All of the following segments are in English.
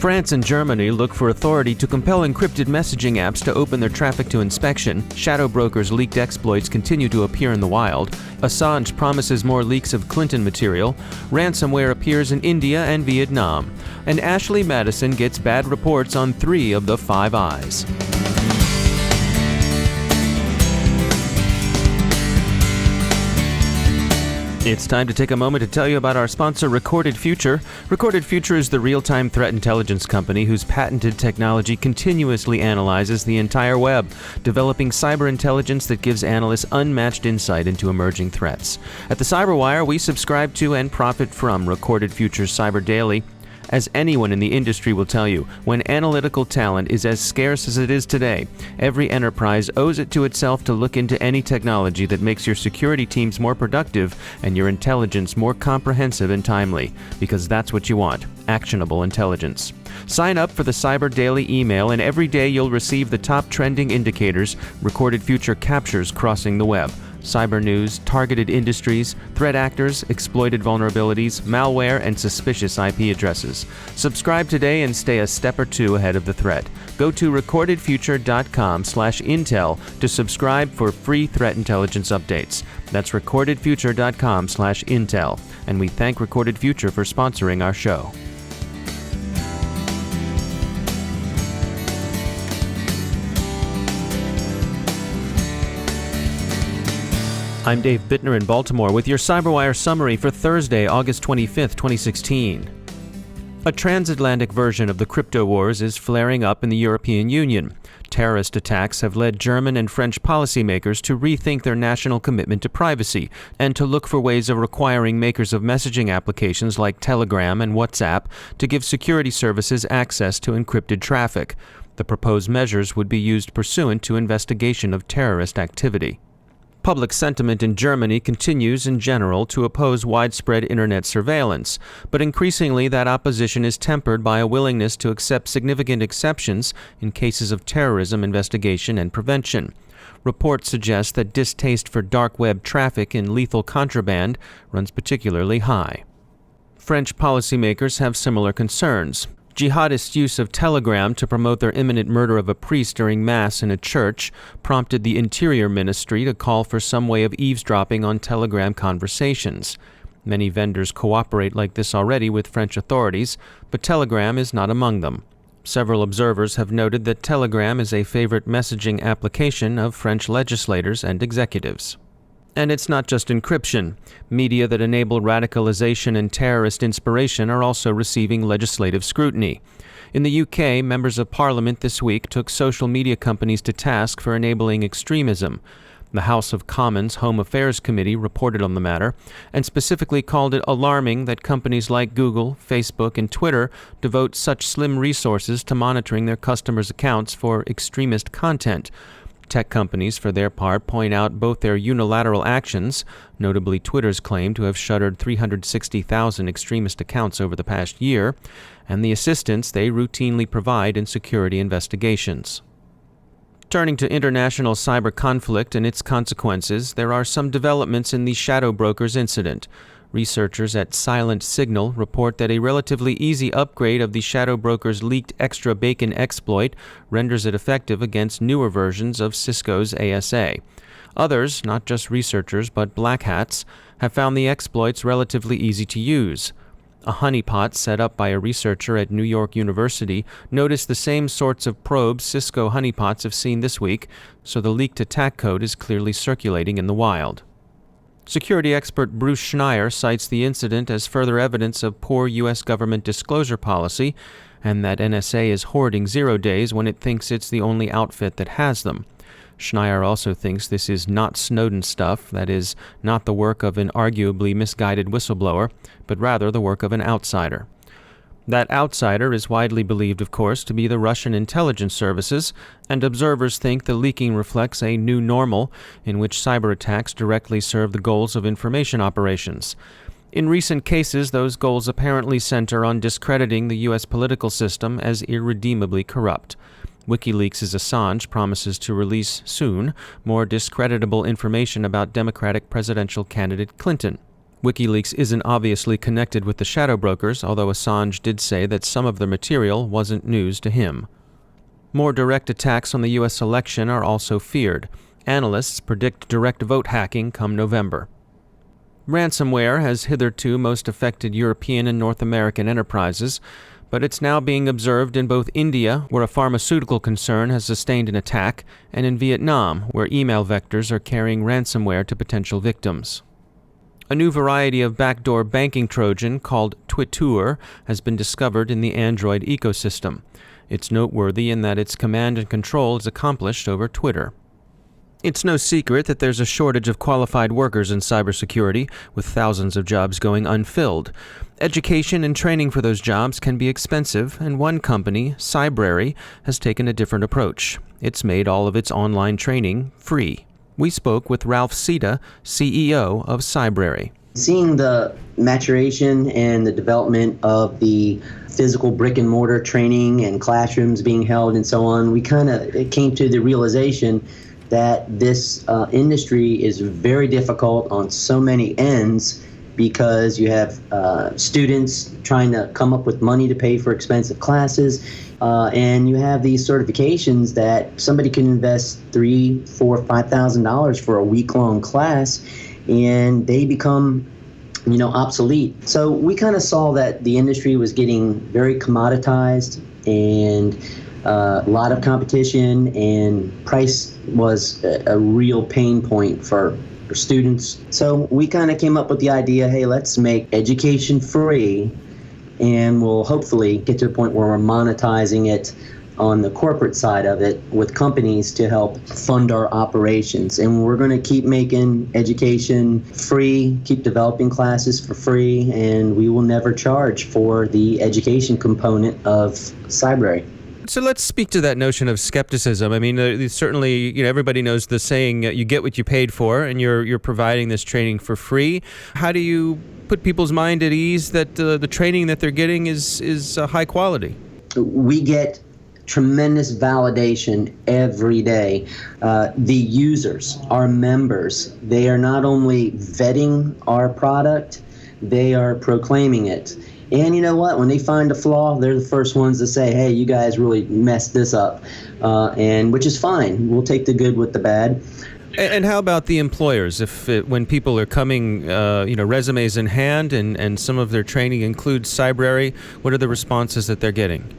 France and Germany look for authority to compel encrypted messaging apps to open their traffic to inspection. Shadow brokers' leaked exploits continue to appear in the wild. Assange promises more leaks of Clinton material. Ransomware appears in India and Vietnam. And Ashley Madison gets bad reports on 3 of the 5 eyes. It's time to take a moment to tell you about our sponsor, Recorded Future. Recorded Future is the real-time threat intelligence company whose patented technology continuously analyzes the entire web, developing cyber intelligence that gives analysts unmatched insight into emerging threats. At the CyberWire, we subscribe to and profit from Recorded Future's Cyber Daily. As anyone in the industry will tell you, when analytical talent is as scarce as it is today, every enterprise owes it to itself to look into any technology that makes your security teams more productive and your intelligence more comprehensive and timely, because that's what you want, actionable intelligence. Sign up for the Cyber Daily email, and every day you'll receive the top trending indicators Recorded Future captures crossing the web. Cyber news, targeted industries, threat actors, exploited vulnerabilities, malware, and suspicious IP addresses. Subscribe today and stay a step or two ahead of the threat. Go to recordedfuture.com/intel to subscribe for free threat intelligence updates. That's recordedfuture.com/intel. And we thank Recorded Future for sponsoring our show. I'm Dave Bittner in Baltimore with your CyberWire summary for Thursday, August 25th, 2016. A transatlantic version of the crypto wars is flaring up in the European Union. Terrorist attacks have led German and French policymakers to rethink their national commitment to privacy and to look for ways of requiring makers of messaging applications like Telegram and WhatsApp to give security services access to encrypted traffic. The proposed measures would be used pursuant to investigation of terrorist activity. Public sentiment in Germany continues in general to oppose widespread internet surveillance, but increasingly that opposition is tempered by a willingness to accept significant exceptions in cases of terrorism investigation and prevention. Reports suggest that distaste for dark web traffic and lethal contraband runs particularly high. French policymakers have similar concerns. Jihadist use of Telegram to promote their imminent murder of a priest during Mass in a church prompted the Interior Ministry to call for some way of eavesdropping on Telegram conversations. Many vendors cooperate like this already with French authorities, but Telegram is not among them. Several observers have noted that Telegram is a favorite messaging application of French legislators and executives. And it's not just encryption. Media that enable radicalization and terrorist inspiration are also receiving legislative scrutiny. In the UK, members of Parliament this week took social media companies to task for enabling extremism. The House of Commons Home Affairs Committee reported on the matter and specifically called it alarming that companies like Google, Facebook, and Twitter devote such slim resources to monitoring their customers' accounts for extremist content. Tech companies, for their part, point out both their unilateral actions, notably Twitter's claim to have shuttered 360,000 extremist accounts over the past year, and the assistance they routinely provide in security investigations. Turning to international cyber conflict and its consequences, there are some developments in the Shadow Brokers incident. Researchers at Silent Signal report that a relatively easy upgrade of the Shadow Broker's leaked extra bacon exploit renders it effective against newer versions of Cisco's ASA. Others, not just researchers but black hats, have found the exploits relatively easy to use. A honeypot set up by a researcher at New York University noticed the same sorts of probes Cisco honeypots have seen this week, so the leaked attack code is clearly circulating in the wild. Security expert Bruce Schneier cites the incident as further evidence of poor U.S. government disclosure policy and that NSA is hoarding 0 days when it thinks it's the only outfit that has them. Schneier also thinks this is not Snowden stuff, that is, not the work of an arguably misguided whistleblower, but rather the work of an outsider. That outsider is widely believed, of course, to be the Russian intelligence services, and observers think the leaking reflects a new normal in which cyber attacks directly serve the goals of information operations. In recent cases, those goals apparently center on discrediting the U.S. political system as irredeemably corrupt. WikiLeaks' Assange promises to release soon more discreditable information about Democratic presidential candidate Clinton. WikiLeaks isn't obviously connected with the shadow brokers, although Assange did say that some of the material wasn't news to him. More direct attacks on the U.S. election are also feared. Analysts predict direct vote hacking come November. Ransomware has hitherto most affected European and North American enterprises, but it's now being observed in both India, where a pharmaceutical concern has sustained an attack, and in Vietnam, where email vectors are carrying ransomware to potential victims. A new variety of backdoor banking Trojan called Twitter has been discovered in the Android ecosystem. It's noteworthy in that its command and control is accomplished over Twitter. It's no secret that there's a shortage of qualified workers in cybersecurity, with thousands of jobs going unfilled. Education and training for those jobs can be expensive, and one company, CyberWire, has taken a different approach. It's made all of its online training free. We spoke with Ralph Sita, CEO of CyberWire. Seeing the maturation and the development of the physical brick and mortar training and classrooms being held and so on, we came to the realization that this industry is very difficult on so many ends, because you have students trying to come up with money to pay for expensive classes, and you have these certifications that somebody can invest $3,000, $4,000, $5,000 for a week-long class, and they become obsolete. So we kind of saw that the industry was getting very commoditized, and a lot of competition, and price was a real pain point for students. So we kind of came up with the idea, hey, let's make education free, and we'll hopefully get to a point where we're monetizing it on the corporate side of it with companies to help fund our operations. And we're going to keep making education free, keep developing classes for free, and we will never charge for the education component of CyberWire. So let's speak to that notion of skepticism. I mean, certainly, everybody knows the saying, you get what you paid for, and you're providing this training for free. How do you put people's mind at ease that the training that they're getting is high quality? We get tremendous validation every day. The users, our members, they are not only vetting our product, they are proclaiming it. And you know what? When they find a flaw, they're the first ones to say, hey, you guys really messed this up, and which is fine. We'll take the good with the bad. And how about the employers? When people are coming, resumes in hand, and some of their training includes CyberWire, what are the responses that they're getting?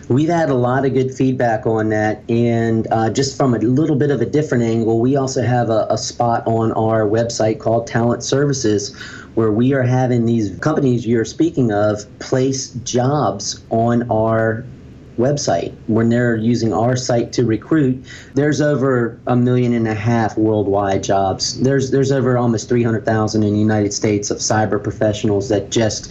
We've had a lot of good feedback on that, and just from a little bit of a different angle, we also have a spot on our website called Talent Services, where we are having these companies you're speaking of place jobs on our website when they're using our site to recruit. There's over 1.5 million worldwide jobs. There's over almost 300,000 in the United States of cyber professionals that just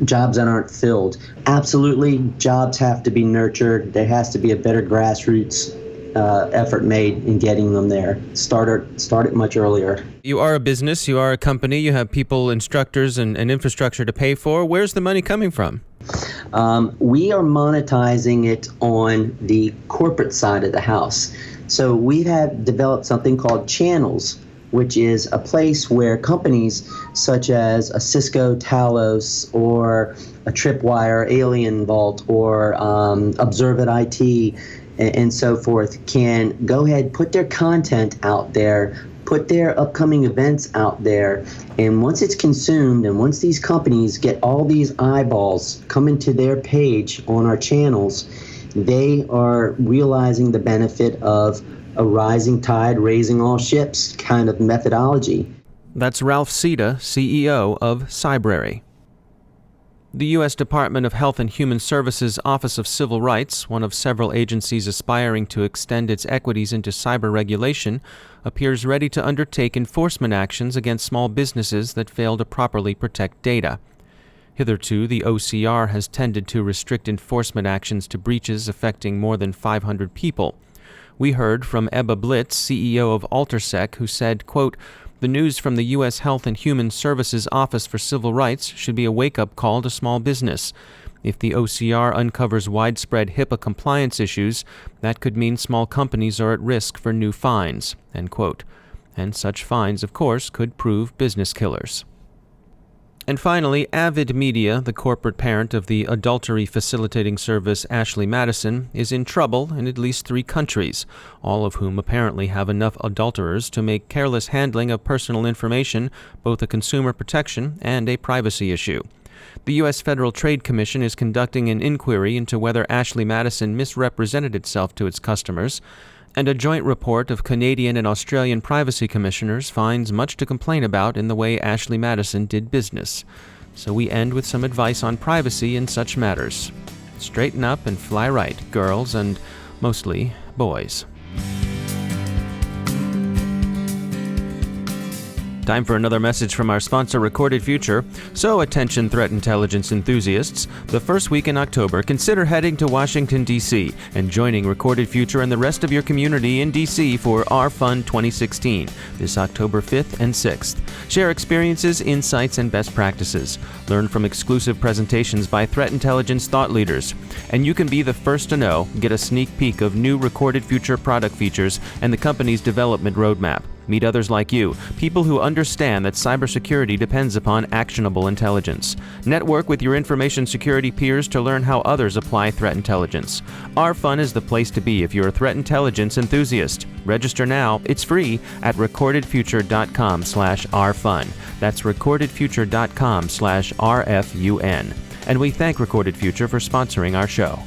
jobs that aren't filled. Absolutely, jobs have to be nurtured. There has to be a better grassroots effort made in getting them there. Start it much earlier. You are a business, you are a company, you have people, instructors, and infrastructure to pay for. Where's the money coming from? We are monetizing it on the corporate side of the house. So we have developed something called channels, which is a place where companies such as a Cisco Talos or a Tripwire Alien Vault or Observant IT and so forth can go ahead, put their content out there, put their upcoming events out there, and once it's consumed and once these companies get all these eyeballs coming to their page on our channels, they are realizing the benefit of a rising tide raising all ships kind of methodology. That's Ralph Sita, CEO of CyberWire. The U.S. Department of Health and Human Services Office of Civil Rights, one of several agencies aspiring to extend its equities into cyber regulation, appears ready to undertake enforcement actions against small businesses that fail to properly protect data. Hitherto, the OCR has tended to restrict enforcement actions to breaches affecting more than 500 people. We heard from Ebba Blitz, CEO of AlterSec, who said, quote, "The news from the U.S. Health and Human Services Office for Civil Rights should be a wake-up call to small business. If the OCR uncovers widespread HIPAA compliance issues, that could mean small companies are at risk for new fines," end quote. And such fines, of course, could prove business killers. And finally, Avid Media, the corporate parent of the adultery facilitating service Ashley Madison, is in trouble in at least 3 countries, all of whom apparently have enough adulterers to make careless handling of personal information both a consumer protection and a privacy issue. The U.S. Federal Trade Commission is conducting an inquiry into whether Ashley Madison misrepresented itself to its customers, and a joint report of Canadian and Australian privacy commissioners finds much to complain about in the way Ashley Madison did business. So we end with some advice on privacy in such matters. Straighten up and fly right, girls, and mostly boys. Time for another message from our sponsor, Recorded Future. So, attention threat intelligence enthusiasts, the first week in October, consider heading to Washington, D.C. and joining Recorded Future and the rest of your community in D.C. for Our Fun 2016, this October 5th and 6th. Share experiences, insights, and best practices. Learn from exclusive presentations by threat intelligence thought leaders. And you can be the first to know, get a sneak peek of new Recorded Future product features and the company's development roadmap. Meet others like you, people who understand that cybersecurity depends upon actionable intelligence. Network with your information security peers to learn how others apply threat intelligence. Our Fun is the place to be if you're a threat intelligence enthusiast. Register now. It's free at recordedfuture.com/ourfun. That's recordedfuture.com/RFUN. And we thank Recorded Future for sponsoring our show.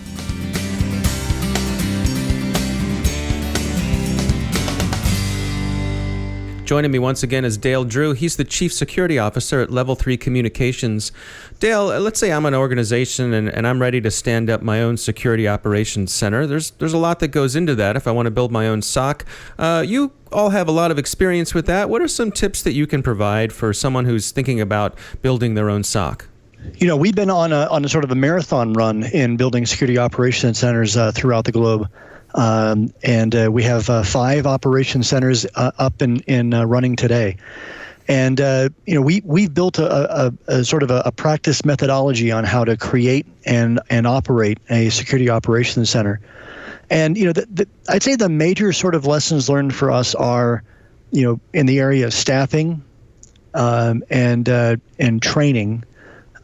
Joining me once again is Dale Drew. He's the Chief Security Officer at Level 3 Communications. Dale, let's say I'm an organization and I'm ready to stand up my own security operations center. There's a lot that goes into that if I want to build my own SOC. You all have a lot of experience with that. What are some tips that you can provide for someone who's thinking about building their own SOC? You know, we've been on a sort of a marathon run in building security operations centers throughout the globe. We have 5 operation centers up and running today. And, we've built a sort of a practice methodology on how to create and operate a security operations center. And, I'd say the major sort of lessons learned for us are, in the area of staffing and training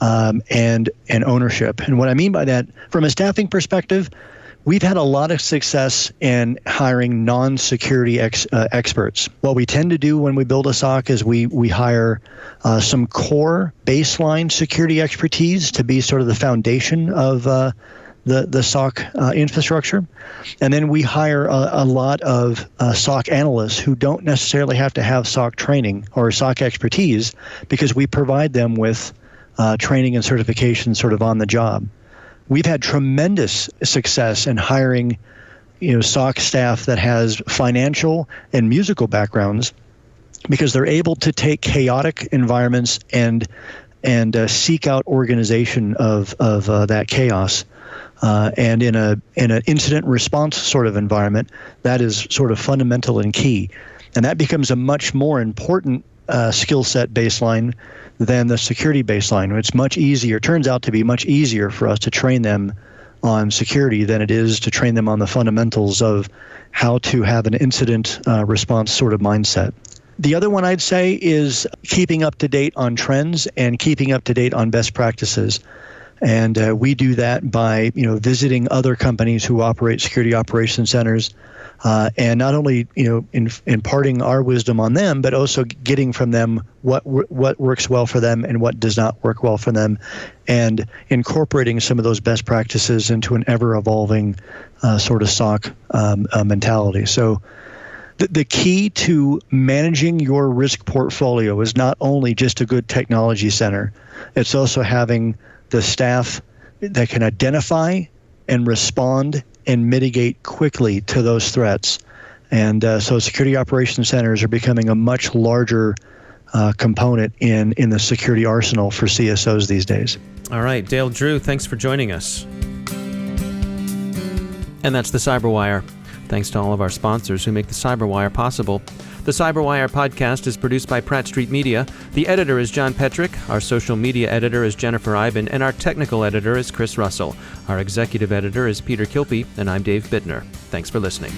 and ownership. And what I mean by that, from a staffing perspective, we've had a lot of success in hiring non-security experts. What we tend to do when we build a SOC is we hire some core baseline security expertise to be sort of the foundation of the SOC infrastructure. And then we hire a lot of SOC analysts who don't necessarily have to have SOC training or SOC expertise because we provide them with training and certification sort of on the job. We've had tremendous success in hiring, SOC staff that has financial and musical backgrounds because they're able to take chaotic environments and seek out organization of that chaos. And in an incident response sort of environment, that is sort of fundamental and key. And that becomes a much more important skill set baseline than the security baseline. It's much easier, turns out to be much easier for us to train them on security than it is to train them on the fundamentals of how to have an incident response sort of mindset. The other one I'd say is keeping up to date on trends and keeping up to date on best practices. And we do that by, visiting other companies who operate security operations centers, and not only, imparting our wisdom on them, but also getting from them what works well for them and what does not work well for them, and incorporating some of those best practices into an ever-evolving sort of SOC mentality. So the key to managing your risk portfolio is not only just a good technology center, it's also having the staff that can identify and respond and mitigate quickly to those threats. And so security operations centers are becoming a much larger component in the security arsenal for CSOs these days. All right, Dale Drew, thanks for joining us. And that's the CyberWire. Thanks to all of our sponsors who make the CyberWire possible. The CyberWire podcast is produced by Pratt Street Media. The editor is John Petrick, our social media editor is Jennifer Iben, and our technical editor is Chris Russell. Our executive editor is Peter Kilpie, and I'm Dave Bittner. Thanks for listening.